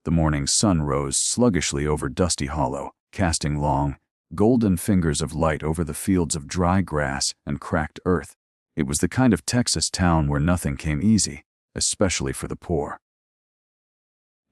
The morning sun rose sluggishly over Dusty Hollow, casting long, golden fingers of light over the fields of dry grass and cracked earth. It was the kind of Texas town where nothing came easy, especially for the poor.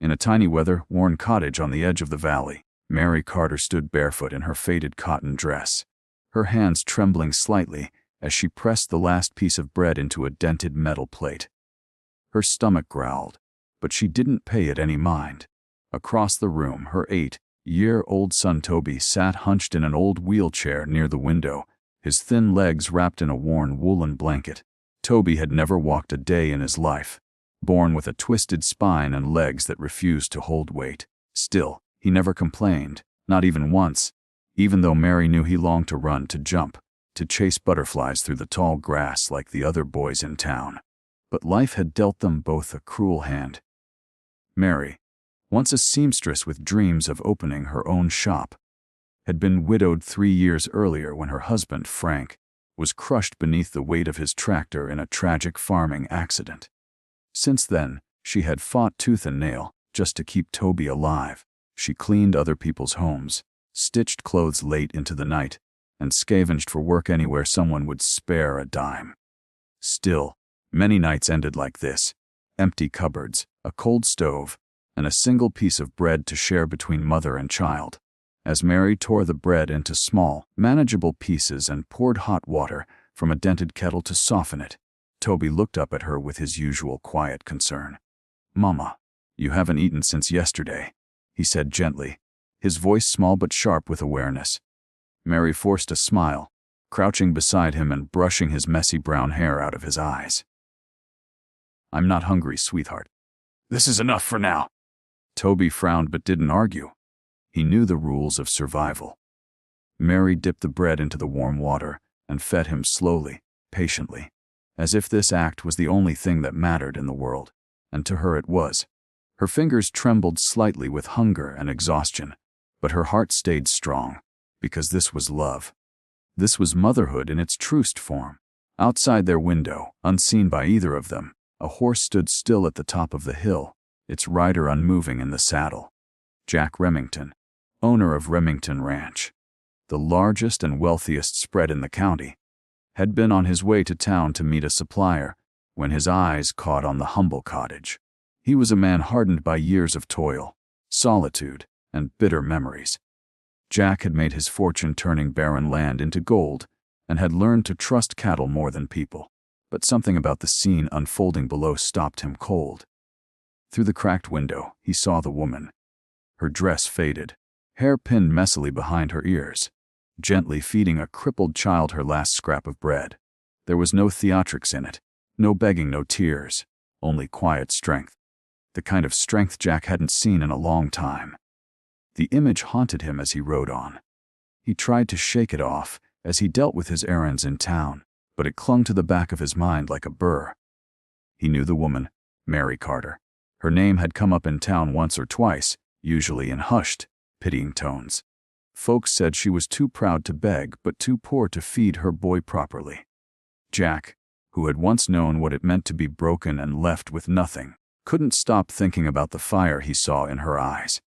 In a tiny weather-worn cottage on the edge of the valley, Mary Carter stood barefoot in her faded cotton dress, her hands trembling slightly as she pressed the last piece of bread into a dented metal plate. Her stomach growled, but she didn't pay it any mind. Across the room, her 8-year-old son Toby sat hunched in an old wheelchair near the window, his thin legs wrapped in a worn woolen blanket. Toby had never walked a day in his life, born with a twisted spine and legs that refused to hold weight. Still, he never complained, not even once, even though Mary knew he longed to run, to jump, to chase butterflies through the tall grass like the other boys in town. But life had dealt them both a cruel hand. Mary, once a seamstress with dreams of opening her own shop, had been widowed 3 years earlier when her husband, Frank, was crushed beneath the weight of his tractor in a tragic farming accident. Since then, she had fought tooth and nail just to keep Toby alive. She cleaned other people's homes, stitched clothes late into the night, and scavenged for work anywhere someone would spare a dime. Still, many nights ended like this: empty cupboards, a cold stove, and a single piece of bread to share between mother and child. As Mary tore the bread into small, manageable pieces and poured hot water from a dented kettle to soften it, Toby looked up at her with his usual quiet concern. "Mama, you haven't eaten since yesterday," he said gently, his voice small but sharp with awareness. Mary forced a smile, crouching beside him and brushing his messy brown hair out of his eyes. "I'm not hungry, sweetheart. This is enough for now." Toby frowned but didn't argue. He knew the rules of survival. Mary dipped the bread into the warm water and fed him slowly, patiently, as if this act was the only thing that mattered in the world, and to her it was. Her fingers trembled slightly with hunger and exhaustion, but her heart stayed strong, because this was love. This was motherhood in its truest form. Outside their window, unseen by either of them, a horse stood still at the top of the hill, its rider unmoving in the saddle. Jack Remington, owner of Remington Ranch, the largest and wealthiest spread in the county, had been on his way to town to meet a supplier when his eyes caught on the humble cottage. He was a man hardened by years of toil, solitude, and bitter memories. Jack had made his fortune turning barren land into gold and had learned to trust cattle more than people. But something about the scene unfolding below stopped him cold. Through the cracked window, he saw the woman. Her dress faded, hair pinned messily behind her ears, gently feeding a crippled child her last scrap of bread. There was no theatrics in it, no begging, no tears, only quiet strength. The kind of strength Jack hadn't seen in a long time. The image haunted him as he rode on. He tried to shake it off as he dealt with his errands in town, but it clung to the back of his mind like a burr. He knew the woman, Mary Carter. Her name had come up in town once or twice, usually in hushed, pitying tones. Folks said she was too proud to beg but too poor to feed her boy properly. Jack, who had once known what it meant to be broken and left with nothing, couldn't stop thinking about the fire he saw in her eyes.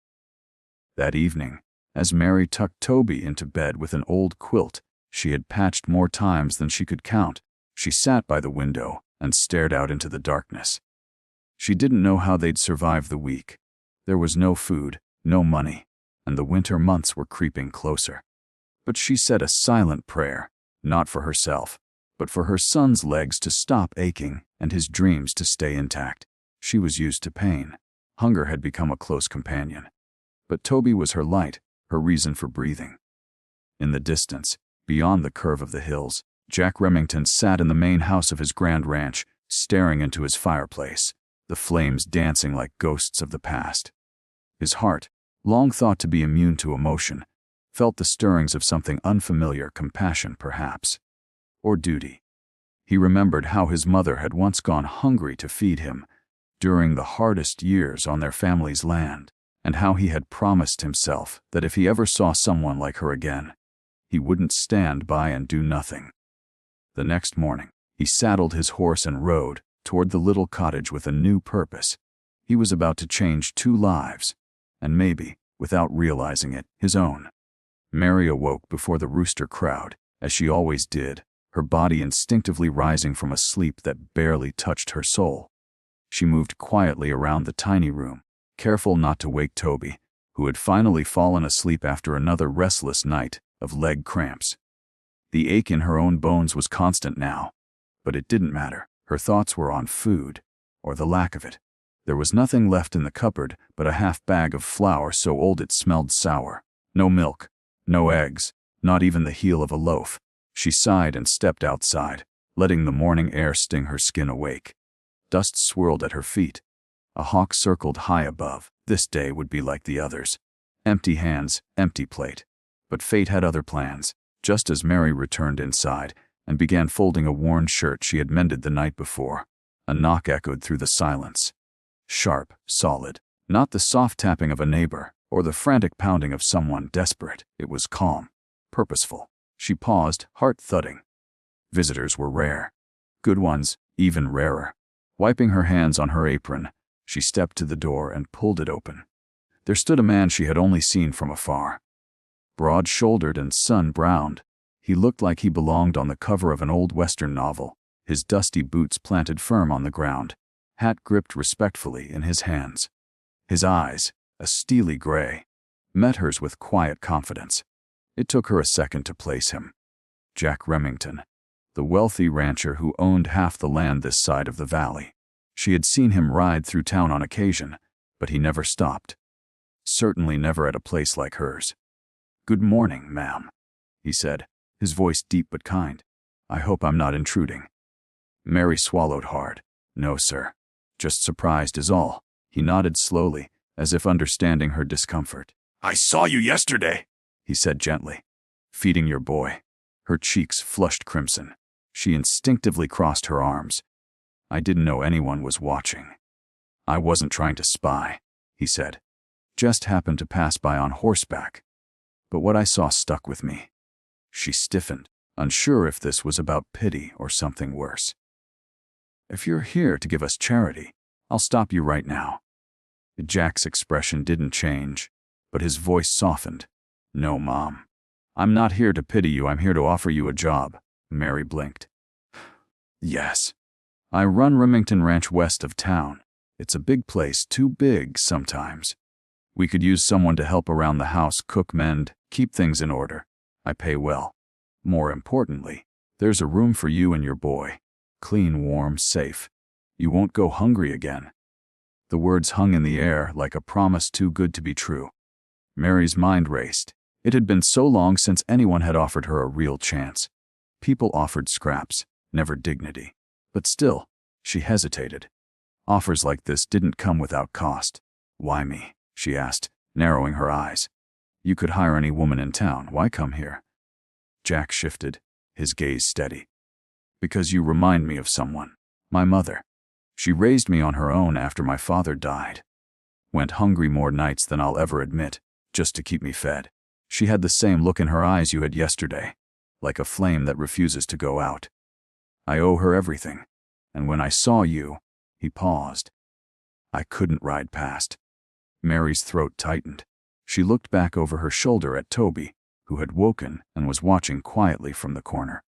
That evening, as Mary tucked Toby into bed with an old quilt she had patched more times than she could count, she sat by the window and stared out into the darkness. She didn't know how they'd survive the week. There was no food, no money, and the winter months were creeping closer. But she said a silent prayer, not for herself, but for her son's legs to stop aching and his dreams to stay intact. She was used to pain. Hunger had become a close companion. But Toby was her light, her reason for breathing. In the distance, beyond the curve of the hills, Jack Remington sat in the main house of his grand ranch, staring into his fireplace, the flames dancing like ghosts of the past. His heart, long thought to be immune to emotion, felt the stirrings of something unfamiliar, compassion perhaps, or duty. He remembered how his mother had once gone hungry to feed him during the hardest years on their family's land, and how he had promised himself that if he ever saw someone like her again, he wouldn't stand by and do nothing. The next morning, he saddled his horse and rode toward the little cottage with a new purpose. He was about to change 2 lives, and maybe, without realizing it, his own. Mary awoke before the rooster crowed, as she always did, her body instinctively rising from a sleep that barely touched her soul. She moved quietly around the tiny room, careful not to wake Toby, who had finally fallen asleep after another restless night of leg cramps. The ache in her own bones was constant now, but it didn't matter. Her thoughts were on food, or the lack of it. There was nothing left in the cupboard but a half bag of flour so old it smelled sour. No milk, no eggs, not even the heel of a loaf. She sighed and stepped outside, letting the morning air sting her skin awake. Dust swirled at her feet. A hawk circled high above. This day would be like the others. Empty hands, empty plate. But fate had other plans. Just as Mary returned inside and began folding a worn shirt she had mended the night before, a knock echoed through the silence. Sharp, solid. Not the soft tapping of a neighbor or the frantic pounding of someone desperate. It was calm, purposeful. She paused, heart thudding. Visitors were rare. Good ones, even rarer. Wiping her hands on her apron, she stepped to the door and pulled it open. There stood a man she had only seen from afar. Broad-shouldered and sun-browned, he looked like he belonged on the cover of an old Western novel, his dusty boots planted firm on the ground, hat gripped respectfully in his hands. His eyes, a steely gray, met hers with quiet confidence. It took her a second to place him. Jack Remington, the wealthy rancher who owned half the land this side of the valley. She had seen him ride through town on occasion, but he never stopped. Certainly never at a place like hers. "Good morning, ma'am," he said, his voice deep but kind. "I hope I'm not intruding." Mary swallowed hard. "No, sir. Just surprised is all." He nodded slowly, as if understanding her discomfort. "I saw you yesterday," he said gently. "Feeding your boy." Her cheeks flushed crimson. She instinctively crossed her arms. "I didn't know anyone was watching." "I wasn't trying to spy," he said. "Just happened to pass by on horseback. But what I saw stuck with me." She stiffened, unsure if this was about pity or something worse. "If you're here to give us charity, I'll stop you right now." Jack's expression didn't change, but his voice softened. "No, Mom. I'm not here to pity you, I'm here to offer you a job." Mary blinked. "Yes. I run Remington Ranch west of town. It's a big place, too big sometimes. We could use someone to help around the house, cook, mend, keep things in order. I pay well. More importantly, there's a room for you and your boy. Clean, warm, safe. You won't go hungry again." The words hung in the air like a promise too good to be true. Mary's mind raced. It had been so long since anyone had offered her a real chance. People offered scraps, never dignity. But still, she hesitated. Offers like this didn't come without cost. "Why me?" she asked, narrowing her eyes. "You could hire any woman in town. Why come here?" Jack shifted, his gaze steady. "Because you remind me of someone. My mother. She raised me on her own after my father died. Went hungry more nights than I'll ever admit, just to keep me fed. She had the same look in her eyes you had yesterday, like a flame that refuses to go out. I owe her everything, and when I saw you," he paused. "I couldn't ride past." Mary's throat tightened. She looked back over her shoulder at Toby, who had woken and was watching quietly from the corner.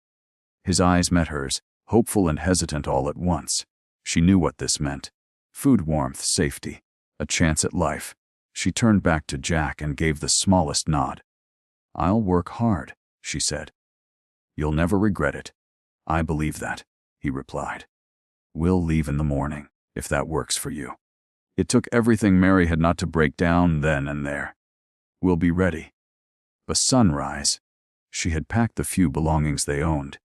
His eyes met hers, hopeful and hesitant all at once. She knew what this meant. Food, warmth, safety, a chance at life. She turned back to Jack and gave the smallest nod. "I'll work hard," she said. "You'll never regret it." "I believe that," he replied. "We'll leave in the morning, if that works for you." It took everything Mary had not to break down then and there. "We'll be ready." By sunrise, she had packed the few belongings they owned.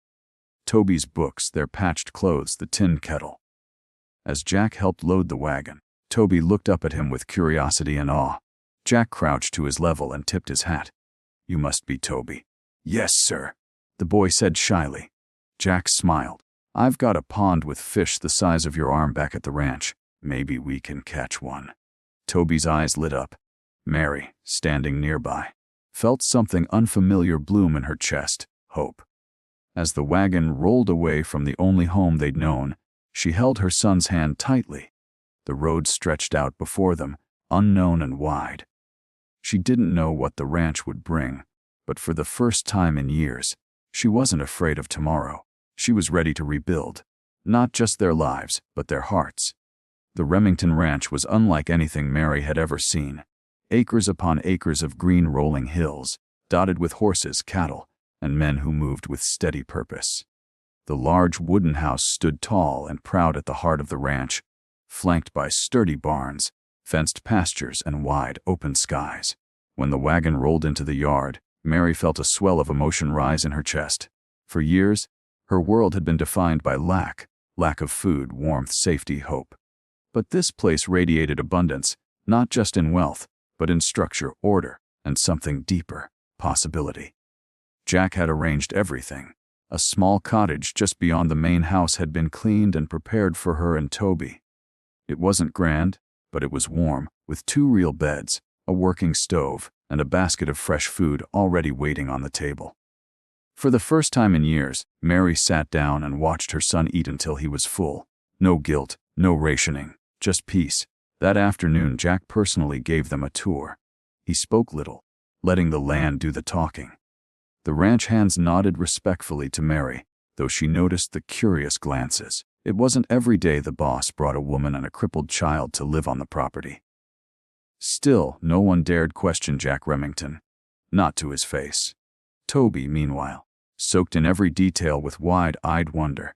Toby's books, their patched clothes, the tin kettle. As Jack helped load the wagon, Toby looked up at him with curiosity and awe. Jack crouched to his level and tipped his hat. "You must be Toby." "Yes, sir," the boy said shyly. Jack smiled. "I've got a pond with fish the size of your arm back at the ranch. Maybe we can catch one." Toby's eyes lit up. Mary, standing nearby, felt something unfamiliar bloom in her chest, hope. As the wagon rolled away from the only home they'd known, she held her son's hand tightly. The road stretched out before them, unknown and wide. She didn't know what the ranch would bring, but for the first time in years, she wasn't afraid of tomorrow. She was ready to rebuild, not just their lives, but their hearts. The Remington Ranch was unlike anything Mary had ever seen. Acres upon acres of green rolling hills, dotted with horses, cattle, and men who moved with steady purpose. The large wooden house stood tall and proud at the heart of the ranch, flanked by sturdy barns, fenced pastures, and wide, open skies. When the wagon rolled into the yard, Mary felt a swell of emotion rise in her chest. For years, her world had been defined by lack of food, warmth, safety, hope. But this place radiated abundance, not just in wealth, but in structure, order, and something deeper, possibility. Jack had arranged everything. A small cottage just beyond the main house had been cleaned and prepared for her and Toby. It wasn't grand, but it was warm, with 2 real beds, a working stove, and a basket of fresh food already waiting on the table. For the first time in years, Mary sat down and watched her son eat until he was full. No guilt, no rationing, just peace. That afternoon, Jack personally gave them a tour. He spoke little, letting the land do the talking. The ranch hands nodded respectfully to Mary, though she noticed the curious glances. It wasn't every day the boss brought a woman and a crippled child to live on the property. Still, no one dared question Jack Remington, not to his face. Toby, meanwhile, soaked in every detail with wide-eyed wonder.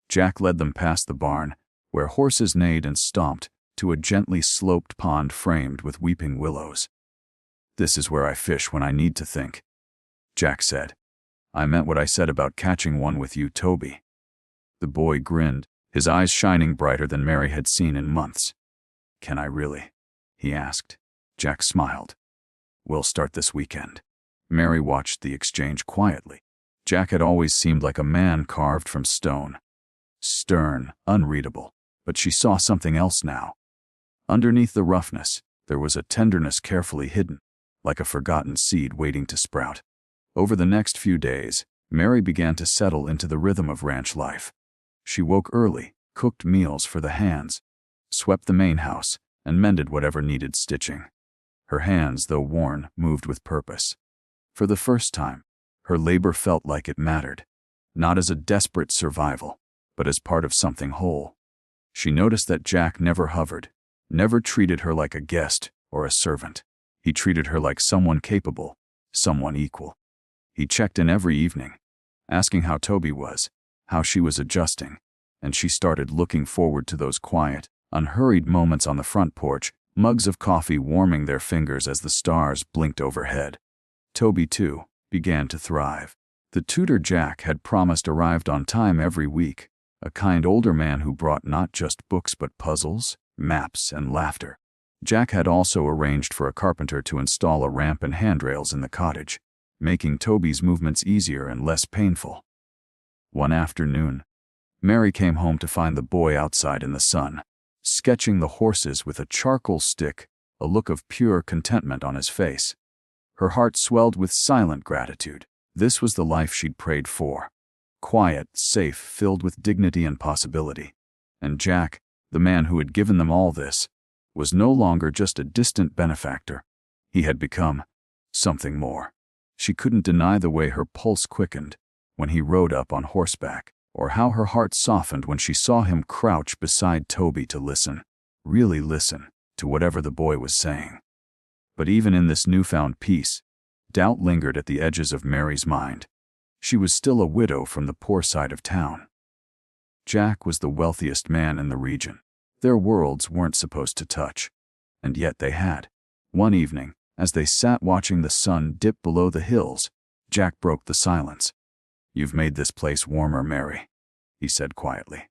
Jack led them past the barn, where horses neighed and stomped, to a gently sloped pond framed with weeping willows. "This is where I fish when I need to think," Jack said. "I meant what I said about catching one with you, Toby." The boy grinned, his eyes shining brighter than Mary had seen in months. "Can I really?" he asked. Jack smiled. "We'll start this weekend." Mary watched the exchange quietly. Jack had always seemed like a man carved from stone. Stern, unreadable, but she saw something else now. Underneath the roughness, there was a tenderness carefully hidden, like a forgotten seed waiting to sprout. Over the next few days, Mary began to settle into the rhythm of ranch life. She woke early, cooked meals for the hands, swept the main house, and mended whatever needed stitching. Her hands, though worn, moved with purpose. For the first time, her labor felt like it mattered, not as a desperate survival, but as part of something whole. She noticed that Jack never hovered, never treated her like a guest or a servant. He treated her like someone capable, someone equal. He checked in every evening, asking how Toby was, how she was adjusting, and she started looking forward to those quiet, unhurried moments on the front porch, mugs of coffee warming their fingers as the stars blinked overhead. Toby, too, began to thrive. The tutor Jack had promised arrived on time every week, a kind older man who brought not just books but puzzles, maps, and laughter. Jack had also arranged for a carpenter to install a ramp and handrails in the cottage, making Toby's movements easier and less painful. One afternoon, Mary came home to find the boy outside in the sun, sketching the horses with a charcoal stick, a look of pure contentment on his face. Her heart swelled with silent gratitude. This was the life she'd prayed for. Quiet, safe, filled with dignity and possibility. And Jack, the man who had given them all this, was no longer just a distant benefactor. He had become something more. She couldn't deny the way her pulse quickened when he rode up on horseback, or how her heart softened when she saw him crouch beside Toby to listen, really listen, to whatever the boy was saying. But even in this newfound peace, doubt lingered at the edges of Mary's mind. She was still a widow from the poor side of town. Jack was the wealthiest man in the region. Their worlds weren't supposed to touch, and yet they had. One evening, as they sat watching the sun dip below the hills, Jack broke the silence. "You've made this place warmer, Mary," he said quietly.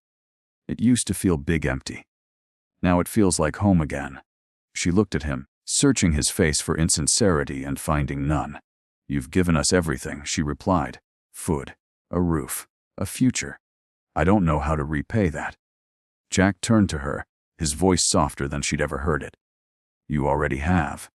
"It used to feel big empty. Now it feels like home again." She looked at him, searching his face for insincerity and finding none. "You've given us everything," she replied. "Food, a roof, a future. I don't know how to repay that." Jack turned to her, his voice softer than she'd ever heard it. "You already have."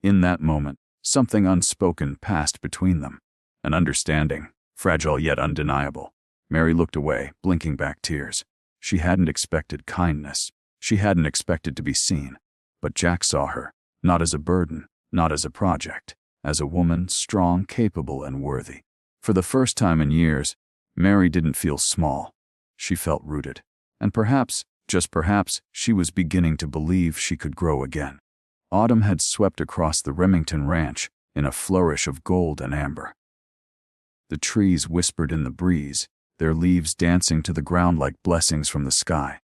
In that moment, something unspoken passed between them. An understanding, fragile yet undeniable. Mary looked away, blinking back tears. She hadn't expected kindness. She hadn't expected to be seen, but Jack saw her, not as a burden, not as a project, as a woman strong, capable, and worthy. For the first time in years, Mary didn't feel small. She felt rooted. And perhaps, just perhaps, she was beginning to believe she could grow again. Autumn had swept across the Remington Ranch in a flourish of gold and amber. The trees whispered in the breeze, their leaves dancing to the ground like blessings from the sky.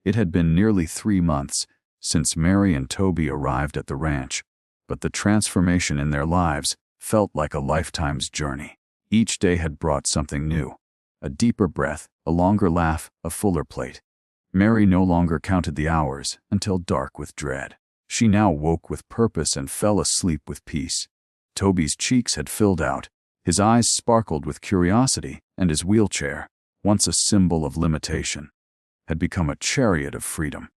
It had been nearly 3 months since Mary and Toby arrived at the ranch, but the transformation in their lives felt like a lifetime's journey. Each day had brought something new. A deeper breath, a longer laugh, a fuller plate. Mary no longer counted the hours until dark with dread. She now woke with purpose and fell asleep with peace. Toby's cheeks had filled out, his eyes sparkled with curiosity, and his wheelchair, once a symbol of limitation, had become a chariot of freedom.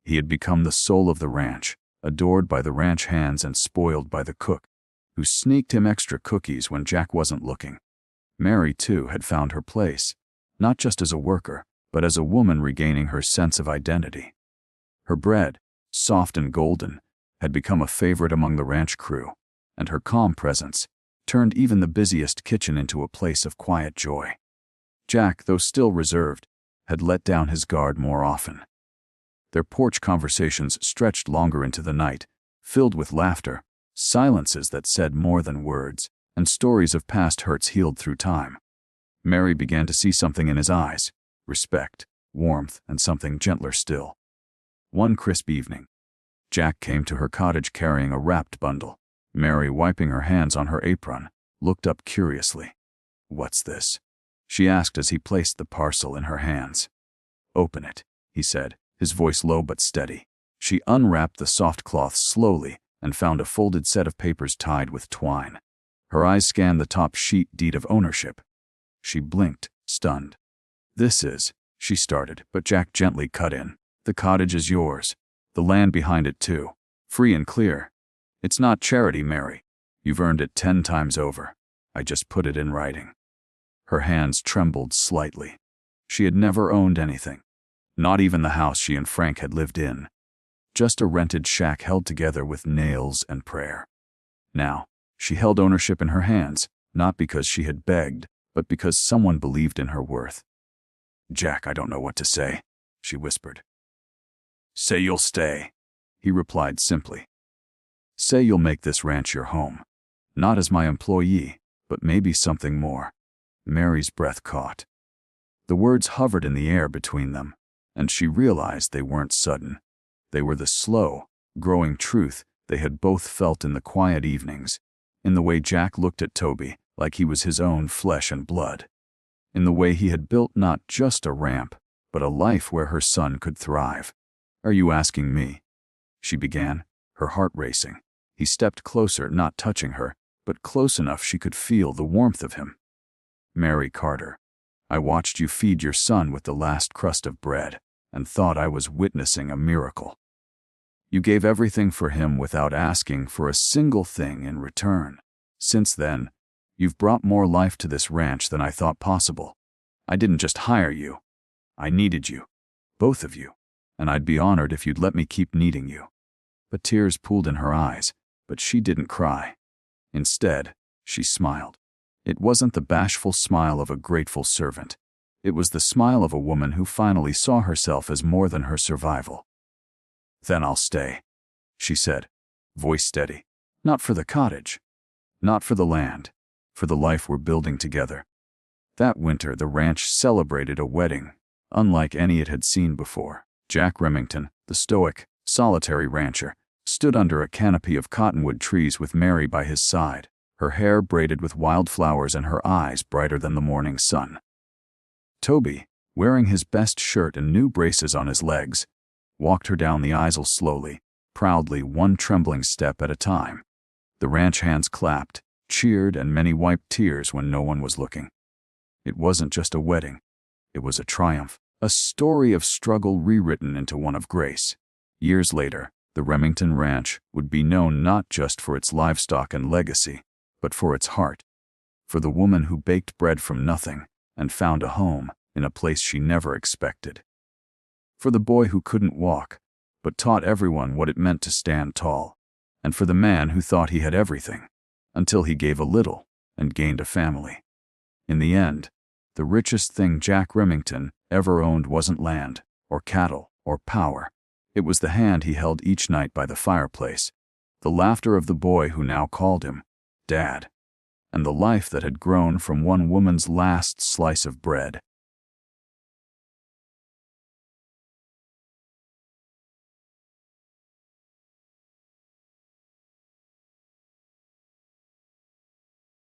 He had become the soul of the ranch, adored by the ranch hands and spoiled by the cook, who sneaked him extra cookies when Jack wasn't looking. Mary, too, had found her place, not just as a worker, but as a woman regaining her sense of identity. Her bread, soft and golden, had become a favorite among the ranch crew, and her calm presence turned even the busiest kitchen into a place of quiet joy. Jack, though still reserved, had let down his guard more often. Their porch conversations stretched longer into the night, filled with laughter, silences that said more than words, and stories of past hurts healed through time. Mary began to see something in his eyes: respect, warmth, and something gentler still. One crisp evening, Jack came to her cottage carrying a wrapped bundle. Mary, wiping her hands on her apron, looked up curiously. "What's this?" she asked as he placed the parcel in her hands. "Open it," he said, his voice low but steady. She unwrapped the soft cloth slowly and found a folded set of papers tied with twine. Her eyes scanned the top sheet: deed of ownership. She blinked, stunned. "This is," she started, but Jack gently cut in. "The cottage is yours. The land behind it too. Free and clear. It's not charity, Mary. You've earned it 10 times over. I just put it in writing." Her hands trembled slightly. She had never owned anything. Not even the house she and Frank had lived in. Just a rented shack held together with nails and prayer. Now, she held ownership in her hands, not because she had begged, but because someone believed in her worth. "Jack, I don't know what to say," she whispered. "Say you'll stay," he replied simply. "Say you'll make this ranch your home. Not as my employee, but maybe something more." Mary's breath caught. The words hovered in the air between them, and she realized they weren't sudden. They were the slow, growing truth they had both felt in the quiet evenings, in the way Jack looked at Toby like he was his own flesh and blood, in the way he had built not just a ramp, but a life where her son could thrive. "Are you asking me?" she began, her heart racing. He stepped closer, not touching her, but close enough she could feel the warmth of him. "Mary Carter, I watched you feed your son with the last crust of bread and thought I was witnessing a miracle. You gave everything for him without asking for a single thing in return. Since then, you've brought more life to this ranch than I thought possible. I didn't just hire you. I needed you, both of you, and I'd be honored if you'd let me keep needing you." But tears pooled in her eyes, but she didn't cry. Instead, she smiled. It wasn't the bashful smile of a grateful servant. It was the smile of a woman who finally saw herself as more than her survival. "Then I'll stay," she said, voice steady. "Not for the cottage. Not for the land. For the life we're building together." That winter, the ranch celebrated a wedding, unlike any it had seen before. Jack Remington, the stoic, solitary rancher, stood under a canopy of cottonwood trees with Mary by his side, her hair braided with wildflowers and her eyes brighter than the morning sun. Toby, wearing his best shirt and new braces on his legs, walked her down the aisle slowly, proudly, one trembling step at a time. The ranch hands clapped, cheered, and many wiped tears when no one was looking. It wasn't just a wedding. It was a triumph, a story of struggle rewritten into one of grace. Years later, the Remington Ranch would be known not just for its livestock and legacy, but for its heart, for the woman who baked bread from nothing and found a home in a place she never expected. For the boy who couldn't walk, but taught everyone what it meant to stand tall. And for the man who thought he had everything, until he gave a little and gained a family. In the end, the richest thing Jack Remington ever owned wasn't land, or cattle, or power. It was the hand he held each night by the fireplace, the laughter of the boy who now called him Dad, and the life that had grown from one woman's last slice of bread.